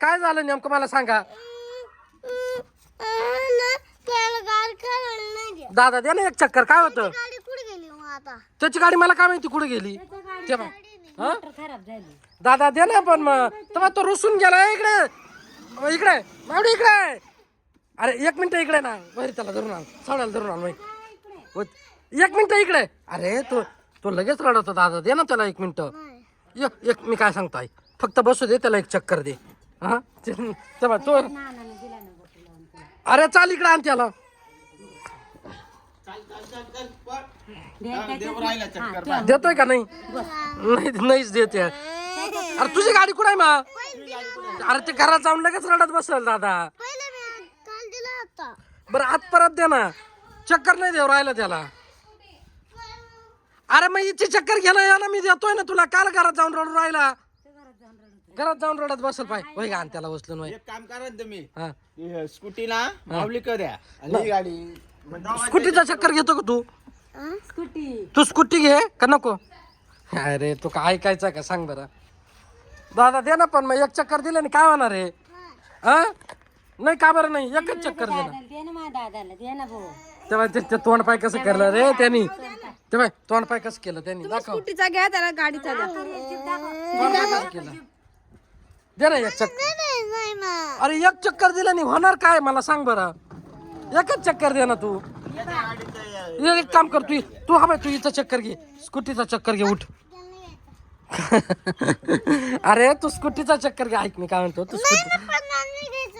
काय झालं नेमकं मला सांगा. दादा दे ना एक चक्कर. काय होतं त्याची गाडी? मला काय माहिती कुठे गेली ते बा. हा खराब झाली. दादा दे ना पण मग तेव्हा तो रुसून गेला. इकडे इकडे मावडी इकडे. अरे एक मिनिट इकडे ना. बरं त्याला धरून आण. सावड्याला धरून आण. एक मिनिट इकडे. अरे तो लगेच रडवतो. दादा दे ना त्याला एक मिनिट. एक मी काय सांगताय फक्त बसू दे त्याला एक चक्कर दे. हा तेव्हा तो अरे चाल इकडे आण त्याला. देतोय का नाही? नाहीच देते. अरे तुझी गाडी कुठे आहे मग? अरे ते घरात जाऊन लगेच रडत बसल दादा. बरं आत परत दे ना. चक्कर नाही देऊ राहिला त्याला. अरे मग इथे चक्कर घ्या याला मी देतोय ना तुला. काल घरात जाऊन रडून राहिला. घरात जाऊन रडत बसल पाय. वय घाण त्याला उचलून. एक काम करा ना तुम्ही हा स्कूटीला माऊली कर द्या आणि गाडी स्कूटीचा चक्कर घेतो का तू? स्कूटी तू स्कूटी घे का नको? अरे तू काय ऐकायचं का सांग बरं. दादा दे ना पण मग एक चक्कर दिले काय होणार आहे? हा नाही का बरं नाही एकच चक्कर दे ना. दे ना माझ्या दादाला. दे ना भाऊ. तेव्हा ते तोंड पाय कसं केलं रे त्यांनी. तेव्हा तोंड पाय कसं केलं त्यांनी. दाखव स्कूटीचा घ्या त्याला गाडीचा द्या. तोंड पाय कसं केलं. दे ना एक चक्कर. अरे एक चक्कर दिलं नाही होणार काय मला सांग बरं. एकच चक्कर दे ना तू. एक काम कर तू हा तू इथं चक्कर घे. स्कूटीचा चक्कर घे उठ. अरे तू स्कूटीचा चक्कर घे. ऐक मी काय म्हणतो तू स्कूटी.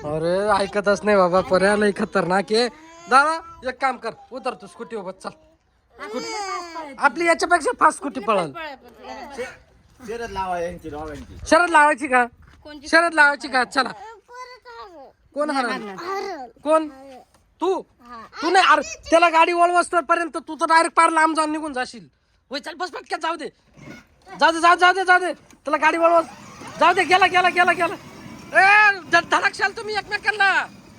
अरे ऐकतच नाही बाबा. पर्याय लय खतरनाक आहे. दादा एक काम कर उतर तू स्कूटी सोबत चल. आपली याच्यापेक्षा फास्ट स्कूटी पळल. शरद लावा यांची दोघांची. शरद लावायची का? शरद लावायची का? चला. कोण हरल? कोण? तू नाही. अरे त्याला गाडी वळवस्तोर पर्यंत तू तर डायरेक्ट पार लांब जाऊन निघून जाशील. होय चल बस पटक्यात जाऊ दे. जाऊ दे त्याला गाडी वळव. जाऊ दे. गेला ए धडकशाल तुम्ही एकमेकांना.